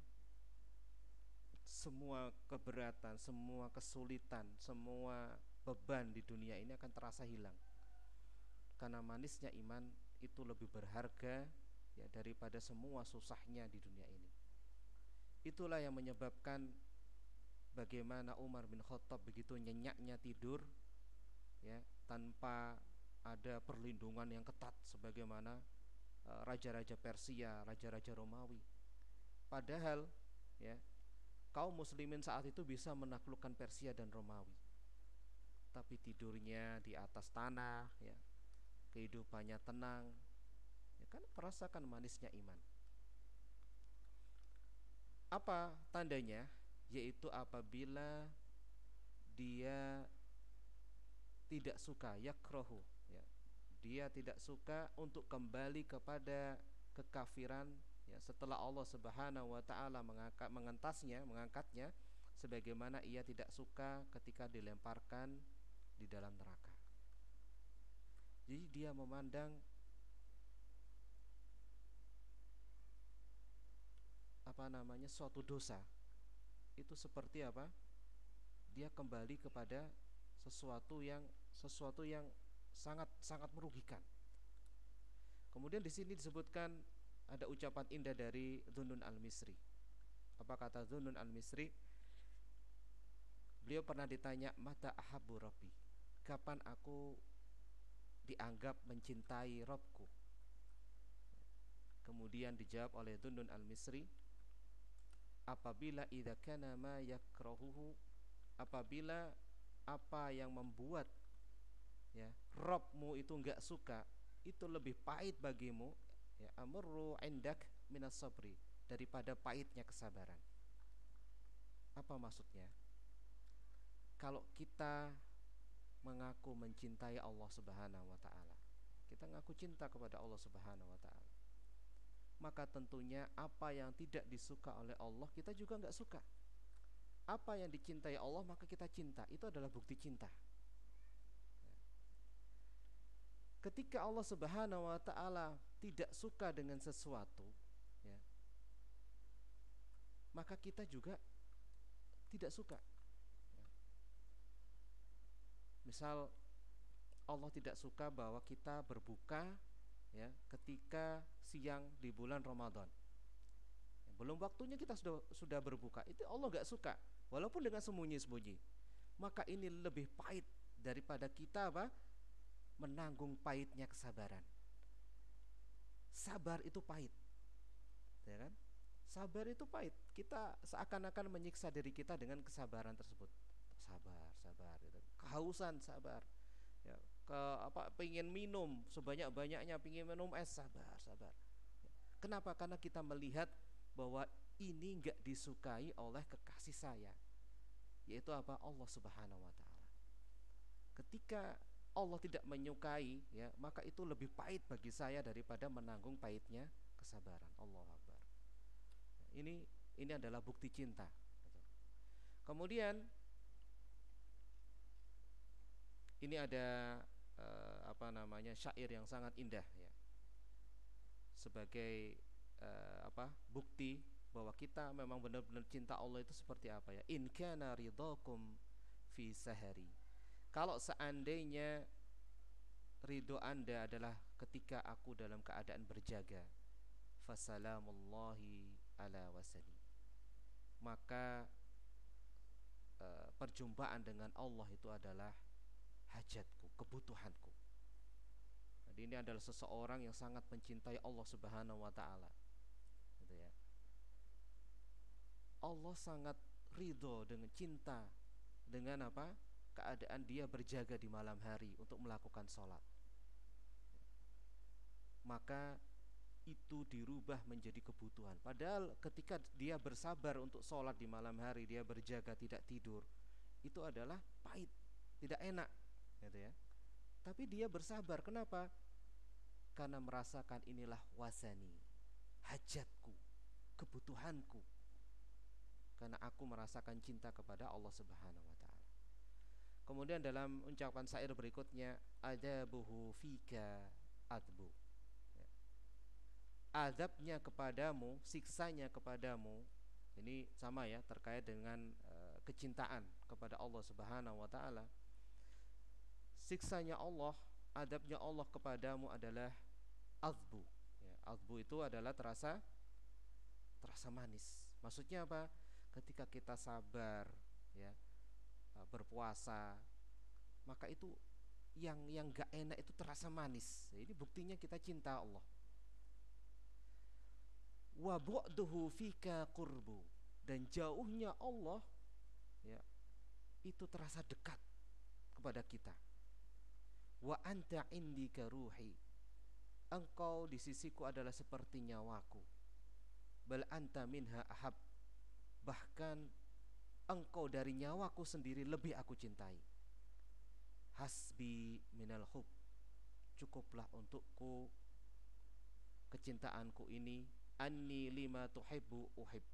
semua keberatan, semua kesulitan, semua beban di dunia ini akan terasa hilang. Karena manisnya iman itu lebih berharga ya daripada semua susahnya di dunia ini. Itulah yang menyebabkan bagaimana Umar bin Khattab begitu nyenyaknya tidur ya, tanpa ada perlindungan yang ketat sebagaimana raja-raja Persia, raja-raja Romawi. Padahal ya, kaum muslimin saat itu bisa menaklukkan Persia dan Romawi. tapi tidurnya di atas tanah, ya, kehidupannya tenang, ya kan merasakan manisnya iman. Apa tandanya? Yaitu apabila dia tidak suka, yakrahu, ya, dia tidak suka untuk kembali kepada kekafiran, ya, setelah Allah Subhanahu wa taala mengangkatnya sebagaimana ia tidak suka ketika dilemparkan di dalam neraka. Jadi dia memandang suatu dosa itu seperti apa? Dia kembali kepada sesuatu yang sangat sangat merugikan. Kemudian di sini disebutkan ada ucapan indah dari Dhunnun al-Misri. Apa kata Dhunnun al-Misri? Beliau pernah ditanya, mata ahabbu rabbi, kapan aku dianggap mencintai Rabbku? Kemudian dijawab oleh Dhunnun al-Misri, apabila idza kana ma yakrahuhu, apabila apa yang membuat, ya, Rabbmu itu enggak suka itu lebih pahit bagimu, ya, amurru indak minas sabri, daripada pahitnya kesabaran. Apa maksudnya? Kalau kita mengaku mencintai Allah Subhanahu wa taala, kita ngaku cinta kepada Allah Subhanahu wa taala, maka tentunya apa yang tidak disuka oleh Allah kita juga enggak suka. Apa yang dicintai Allah maka kita cinta. Itu adalah bukti cinta. Ketika Allah Subhanahu wa taala tidak suka dengan sesuatu, ya, maka kita juga tidak suka. Misal Allah tidak suka bahwa kita berbuka, ya, ketika siang di bulan Ramadan. Belum waktunya kita sudah berbuka. Itu Allah enggak suka, walaupun dengan sembunyi-sembunyi. Maka ini lebih pahit daripada kita apa? Menanggung pahitnya kesabaran. Sabar itu pahit, ya kan? Sabar itu pahit. Kita seakan-akan menyiksa diri kita dengan kesabaran tersebut. Sabar, sabar, gitu. Kehausan, sabar. Ya, pengen minum sebanyak-banyaknya, pengen minum es, sabar, sabar. Kenapa? Karena kita melihat bahwa ini enggak disukai oleh kekasih saya, yaitu apa? Allah Subhanahu wa taala. Ketika Allah tidak menyukai, ya, maka itu lebih pahit bagi saya daripada menanggung pahitnya kesabaran. Allahu Akbar. Ini adalah bukti cinta. Kemudian ini ada syair yang sangat indah, ya, sebagai bukti bahwa kita memang benar-benar cinta Allah itu seperti apa, ya. In kana ridhakum fi sahari, kalau seandainya ridho Anda adalah ketika aku dalam keadaan berjaga, fasalamullahi ala wasani, maka perjumpaan dengan Allah itu adalah hajatku, kebutuhanku. Jadi ini adalah seseorang yang sangat mencintai Allah Subhanahu wa taala, gitu, ya. Allah sangat ridho dengan cinta dengan apa? Keadaan dia berjaga di malam hari untuk melakukan sholat. Maka itu dirubah menjadi kebutuhan. Padahal ketika dia bersabar untuk sholat di malam hari, dia berjaga tidak tidur, itu adalah pahit, tidak enak, gitu, ya. Tapi dia bersabar. Kenapa? Karena merasakan inilah wasani, hajatku, kebutuhanku. Karena aku merasakan cinta kepada Allah Subhanahu wa taala. Kemudian dalam ucapan syair berikutnya, adabuhu fika adbu, ya. Adabnya kepadamu, siksanya kepadamu, ini sama, ya, terkait dengan kecintaan kepada Allah Subhanahu wa taala. Siksanya Allah, adabnya Allah kepadamu adalah adbu, ya. Adbu itu adalah terasa manis. Maksudnya apa? Ketika kita sabar, ya, berpuasa, maka itu yang gak enak itu terasa manis. Ini buktinya kita cinta Allah. Wa bu'duhu fika qurbu, dan jauhnya Allah, ya, itu terasa dekat kepada kita. Wa anta indika ruhi, engkau di sisiku adalah seperti nyawaku. Bal anta minha ahab, bahkan engkau dari nyawaku sendiri lebih aku cintai. Hasbi minal hub, cukuplah untukku kecintaanku ini, anni lima tuhibbu uhib,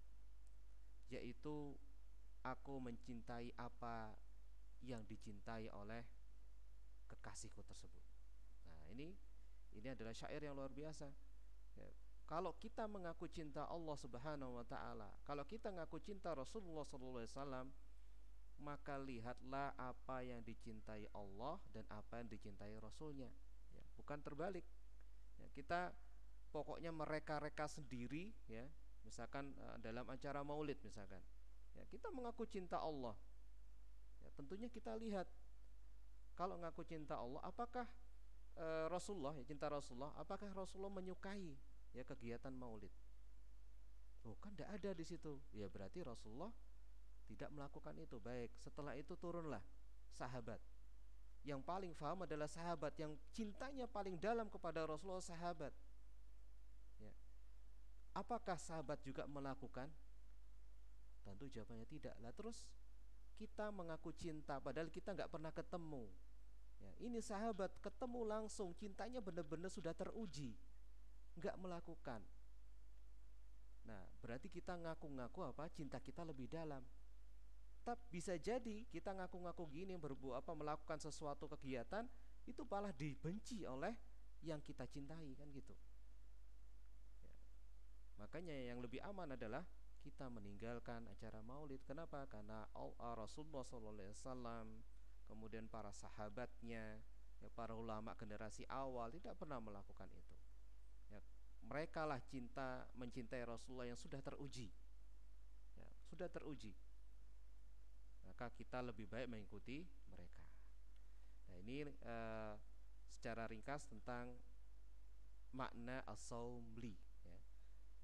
yaitu aku mencintai apa yang dicintai oleh kekasihku tersebut. Nah, ini adalah syair yang luar biasa. Ya, kalau kita mengaku cinta Allah Subhanahu wa taala, kalau kita mengaku cinta Rasulullah sallallahu alaihi wasallam, maka lihatlah apa yang dicintai Allah dan apa yang dicintai Rasulnya. Ya, bukan terbalik. Ya, kita pokoknya mereka-reka sendiri, ya. Misalkan dalam acara Maulid misalkan. Ya, kita mengaku cinta Allah. Ya, tentunya kita lihat kalau mengaku cinta Allah, apakah Rasulullah, ya, cinta Rasulullah, apakah Rasulullah menyukai ya kegiatan Maulid? Oh, kan tidak ada di situ. Ya berarti Rasulullah tidak melakukan itu. Baik, setelah itu turunlah sahabat. Yang paling paham adalah sahabat, yang cintanya paling dalam kepada Rasulullah sahabat. Ya. Apakah sahabat juga melakukan? Tentu jawabannya tidak. Lah terus kita mengaku cinta padahal kita nggak pernah ketemu. Ya, ini sahabat ketemu langsung, cintanya benar-benar sudah teruji, nggak melakukan. Nah, berarti kita ngaku-ngaku apa? Cinta kita lebih dalam. Tapi bisa jadi kita ngaku-ngaku gini, berbuat apa, melakukan sesuatu kegiatan itu malah dibenci oleh yang kita cintai, kan gitu. Ya. Makanya yang lebih aman adalah kita meninggalkan acara Maulid. Kenapa? Karena Rasulullah SAW, kemudian para sahabatnya, ya, para ulama generasi awal tidak pernah melakukan itu. Ya, mereka lah mencintai Rasulullah yang sudah teruji, ya, sudah teruji. Maka kita lebih baik mengikuti mereka. Nah, ini secara ringkas tentang makna as-saumli, ya,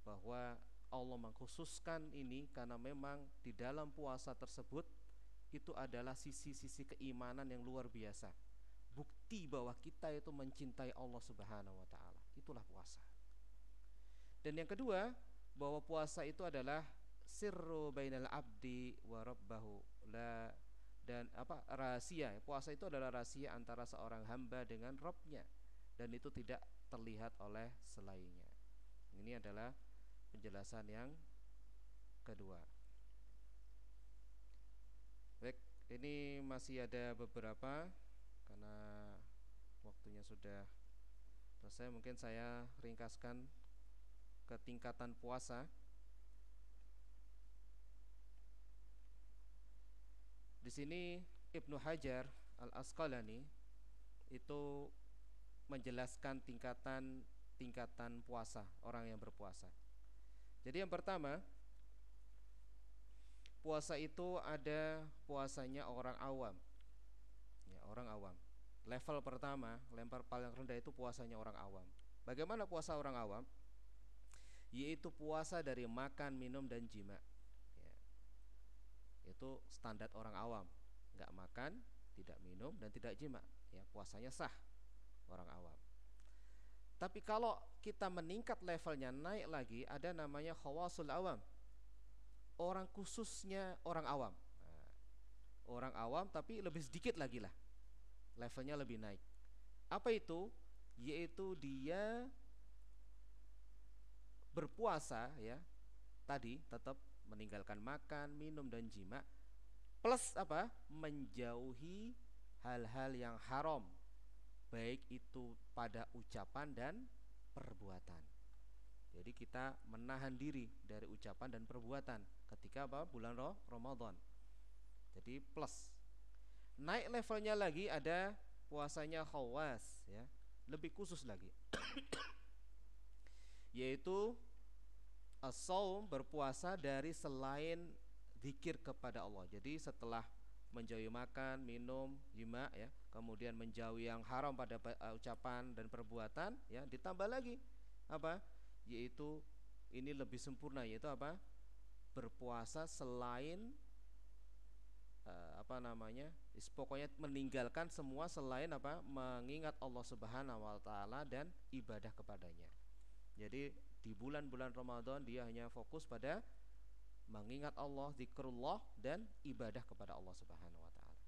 bahwa Allah mengkhususkan ini karena memang di dalam puasa tersebut itu adalah sisi-sisi keimanan yang luar biasa, bukti bahwa kita itu mencintai Allah Subhanahu wa taala. Itulah puasa. Dan yang kedua, bahwa puasa itu adalah sirru bainal abdi wa rabbahu, dan apa, rahasia. Puasa itu adalah rahasia antara seorang hamba dengan Rabbnya, dan itu tidak terlihat oleh selainnya. Ini adalah penjelasan yang kedua. Baik, ini masih ada beberapa karena waktunya sudah selesai. Mungkin saya ringkaskan ke tingkatan puasa. Di sini Ibnu Hajar Al-Asqalani itu menjelaskan tingkatan puasa orang yang berpuasa. Jadi yang pertama, puasa itu ada puasanya orang awam, ya, orang awam. Level pertama, lempar paling rendah itu puasanya orang awam. Bagaimana puasa orang awam? Yaitu puasa dari makan, minum, dan jima, ya. Itu standar orang awam, nggak makan, tidak minum, dan tidak jima, ya, puasanya sah orang awam. Tapi kalau kita meningkat levelnya, naik lagi, ada namanya khawasul awam, orang khususnya orang awam. Nah, orang awam tapi lebih sedikit lagi lah, levelnya lebih naik. Apa itu? Yaitu dia berpuasa, ya, tadi tetap meninggalkan makan, minum, dan jima, plus apa? Menjauhi hal-hal yang haram, baik itu pada ucapan dan perbuatan. Jadi kita menahan diri dari ucapan dan perbuatan ketika apa? Bulan Ramadan. Jadi plus. Naik levelnya lagi ada puasanya khawas, ya, lebih khusus lagi. Yaitu as-saum, berpuasa dari selain zikir kepada Allah. Jadi setelah menjauhi makan, minum, jima, ya, kemudian menjauhi yang haram pada ucapan dan perbuatan, ya, ditambah lagi apa? Yaitu ini lebih sempurna, yaitu apa? Berpuasa selain apa namanya, pokoknya meninggalkan semua selain apa, mengingat Allah Subhanahu wa taala dan ibadah kepadanya. Jadi di bulan-bulan Ramadan dia hanya fokus pada mengingat Allah, zikrullah, dan ibadah kepada Allah Subhanahu wa taala.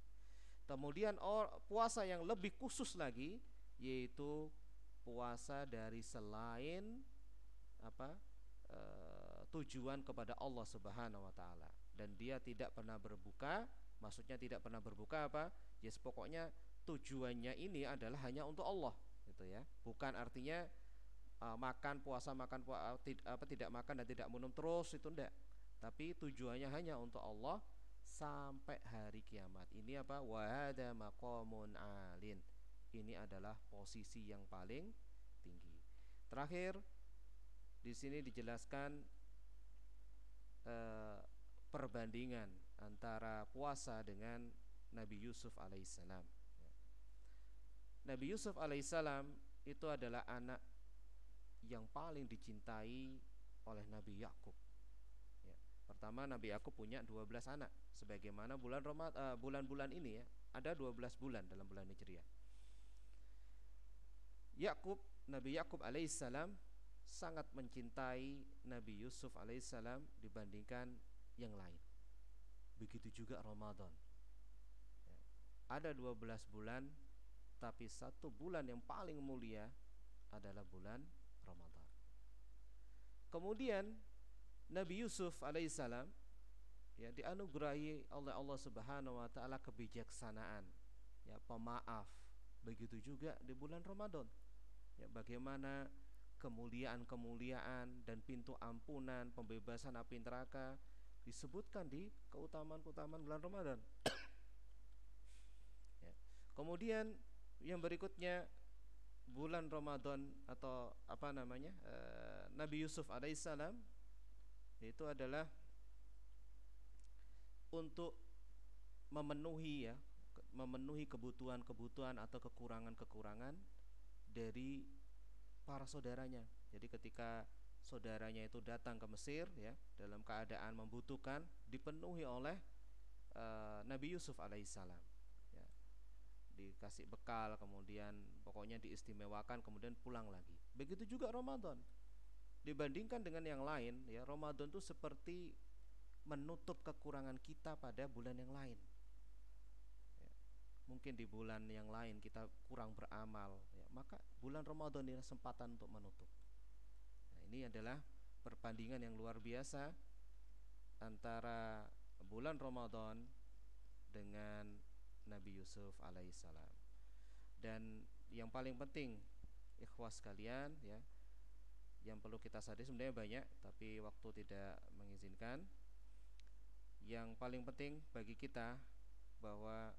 Kemudian puasa yang lebih khusus lagi, yaitu puasa dari selain apa, tujuan kepada Allah Subhanahu wa taala, dan dia tidak pernah berbuka. Maksudnya tidak pernah berbuka apa? Yes, pokoknya tujuannya ini adalah hanya untuk Allah, gitu ya. Bukan artinya makan puasa tidak makan dan tidak minum terus, itu enggak. Tapi tujuannya hanya untuk Allah sampai hari kiamat. Ini apa? Wa hada maqamun alin. Ini adalah posisi yang paling tinggi. Terakhir di sini dijelaskan perbandingan antara puasa dengan Nabi Yusuf alaihissalam. Nabi Yusuf alaihissalam itu adalah anak yang paling dicintai oleh Nabi Yakub. Ya. Pertama, Nabi Yakub punya 12 anak. Sebagaimana bulan-bulan ini ya, ada 12 bulan dalam bulan Hijriah. Nabi Yakub alaihissalam sangat mencintai Nabi Yusuf alaihissalam dibandingkan yang lain. Begitu juga Ramadan ya. Ada 12 bulan, tapi satu bulan yang paling mulia adalah bulan Ramadan. Kemudian Nabi Yusuf alaihissalam ya dianugerahi oleh Allah Subhanahu wa taala kebijaksanaan, ya, pemaaf. Begitu juga di bulan Ramadan. Ya, bagaimana kemuliaan-kemuliaan dan pintu ampunan, pembebasan api neraka disebutkan di keutamaan-keutamaan bulan Ramadan. Ya. Kemudian yang berikutnya bulan Ramadan atau apa namanya, Nabi Yusuf alaihissalam itu adalah untuk memenuhi kebutuhan atau kekurangan dari para saudaranya. Jadi ketika saudaranya itu datang ke Mesir ya dalam keadaan membutuhkan, dipenuhi oleh Nabi Yusuf alaihissalam ya. Dikasih bekal, kemudian pokoknya diistimewakan, kemudian pulang lagi. Begitu juga Ramadan. Dibandingkan dengan yang lain ya, Ramadan itu seperti menutup kekurangan kita pada bulan yang lain ya. Mungkin di bulan yang lain kita kurang beramal ya, maka bulan Ramadan ini kesempatan untuk menutup. Ini adalah perbandingan yang luar biasa antara bulan Ramadan dengan Nabi Yusuf alaihissalam. Dan yang paling penting, ikhwas sekalian ya, yang perlu kita sadari sebenarnya banyak, tapi waktu tidak mengizinkan. Yang paling penting bagi kita bahwa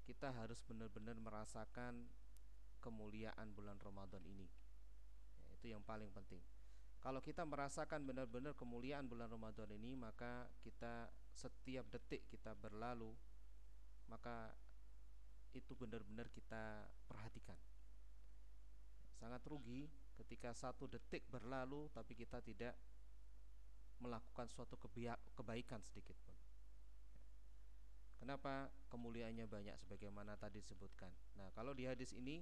kita harus benar-benar merasakan kemuliaan bulan Ramadan ini ya, itu yang paling penting. Kalau kita merasakan benar-benar kemuliaan bulan Ramadan ini, maka kita setiap detik kita berlalu, maka itu benar-benar kita perhatikan. Sangat rugi ketika satu detik berlalu tapi kita tidak melakukan suatu kebaikan sedikit pun. Kenapa? Kemuliaannya banyak sebagaimana tadi disebutkan. Nah, kalau di hadis ini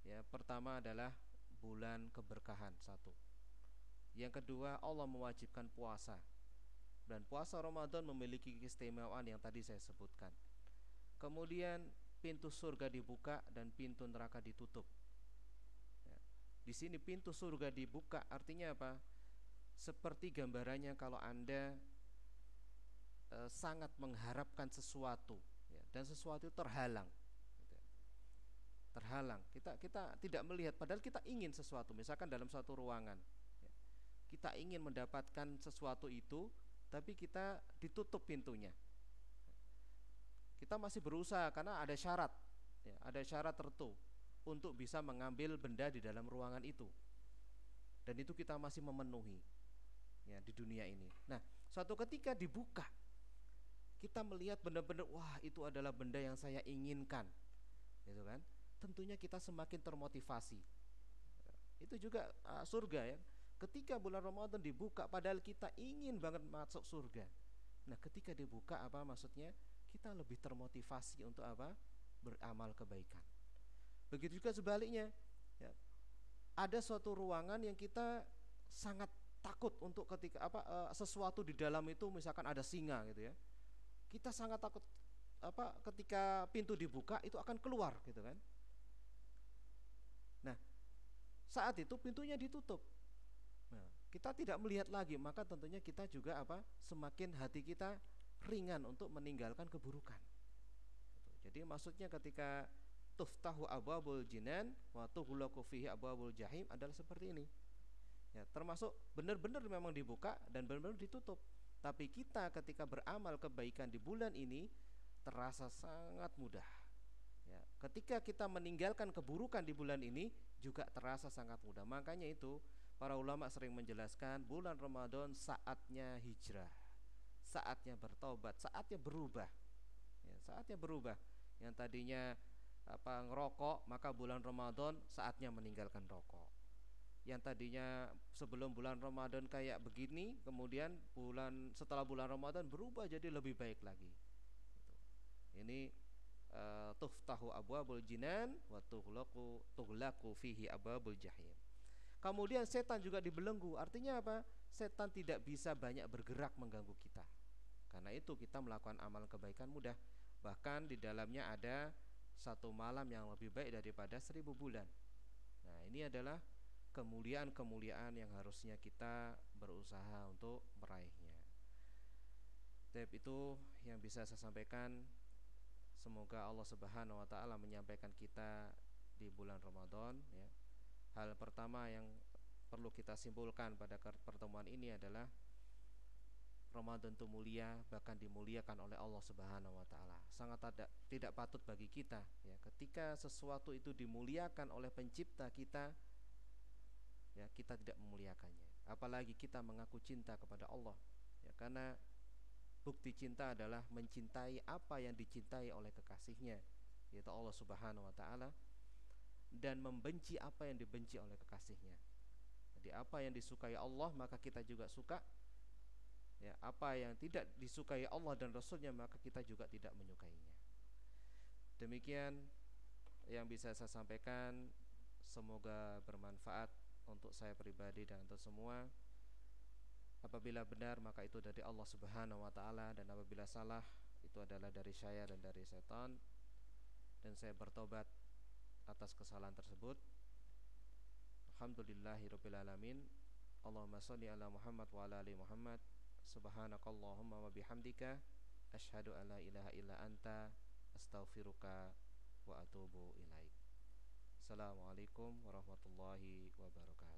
ya, pertama adalah bulan keberkahan, satu. Yang kedua, Allah mewajibkan puasa. Dan puasa Ramadan memiliki keistimewaan yang tadi saya sebutkan. Kemudian pintu surga dibuka dan pintu neraka ditutup ya. Di sini pintu surga dibuka artinya apa? Seperti gambarannya kalau Anda sangat mengharapkan sesuatu ya, dan sesuatu terhalang gitu. Terhalang, kita tidak melihat, padahal kita ingin sesuatu. Misalkan dalam suatu ruangan ya, kita ingin mendapatkan sesuatu itu, tapi kita ditutup pintunya. Kita masih berusaha karena ada syarat ya, ada syarat tertentu untuk bisa mengambil benda di dalam ruangan itu, dan itu kita masih memenuhi ya di dunia ini. Nah, suatu ketika dibuka, kita melihat benar-benar, wah, itu adalah benda yang saya inginkan, gitu kan? Tentunya kita semakin termotivasi. Itu juga surga ya. Ketika bulan Ramadan dibuka, padahal kita ingin banget masuk surga. Nah, ketika dibuka, apa maksudnya? kita lebih termotivasi untuk apa? Beramal kebaikan. Begitu juga sebaliknya, ya, ada suatu ruangan yang kita sangat takut untuk ketika sesuatu di dalam itu, misalkan ada singa gitu ya, kita sangat takut ketika pintu dibuka itu akan keluar gitu kan. Nah, saat itu pintunya ditutup, nah, kita tidak melihat lagi, maka tentunya kita juga semakin hati kita ringan untuk meninggalkan keburukan. Jadi maksudnya ketika tuftahu abwabul jinan wa tughlaqu fihi abwabul jahim adalah seperti ini. Ya, termasuk benar-benar memang dibuka dan benar-benar ditutup. Tapi kita ketika beramal kebaikan di bulan ini terasa sangat mudah. Ya, ketika kita meninggalkan keburukan di bulan ini juga terasa sangat mudah. Makanya itu para ulama sering menjelaskan bulan Ramadan saatnya hijrah, saatnya bertobat, saatnya berubah. Ya, saatnya berubah. Yang tadinya ngerokok, maka bulan Ramadan saatnya meninggalkan rokok. Yang tadinya sebelum bulan Ramadan kayak begini, kemudian setelah bulan Ramadan berubah jadi lebih baik lagi. Ini tuftahu abwabul jinan wa tughlaqu fihi abwabul jahim. Kemudian setan juga dibelenggu. Artinya apa? Setan tidak bisa banyak bergerak mengganggu kita. Karena itu kita melakukan amal kebaikan mudah. Bahkan di dalamnya ada satu malam yang lebih baik daripada 1000 bulan. Nah, ini adalah kemuliaan-kemuliaan yang harusnya kita berusaha untuk meraihnya. Itu yang bisa saya sampaikan. Semoga Allah Subhanahu wa taala menyampaikan kita di bulan Ramadan, ya. Hal pertama yang perlu kita simpulkan pada pertemuan ini adalah Ramadan itu mulia, bahkan dimuliakan oleh Allah Subhanahu wa taala. Sangat tidak patut bagi kita, ya, ketika sesuatu itu dimuliakan oleh pencipta kita, ya, kita tidak memuliakannya. Apalagi kita mengaku cinta kepada Allah, ya, karena bukti cinta adalah mencintai apa yang dicintai oleh kekasihnya, yaitu Allah Subhanahu wa taala, dan membenci apa yang dibenci oleh kekasihnya. Jadi apa yang disukai Allah maka kita juga suka, ya, apa yang tidak disukai Allah dan Rasulnya maka kita juga tidak menyukainya. Demikian yang bisa saya sampaikan. Semoga bermanfaat untuk saya pribadi dan untuk semua. Apabila benar maka itu dari Allah Subhanahu wa taala, dan apabila salah itu adalah dari saya dan dari setan, dan saya bertobat atas kesalahan tersebut. Alhamdulillahirabbil alamin. Allahumma shalli ala Muhammad wa ala ali Muhammad. Subhanakallahumma wa bihamdika asyhadu an la ilaha illa anta astaghfiruka wa atubu ilaik. Assalamualaikum warahmatullahi wabarakatuh.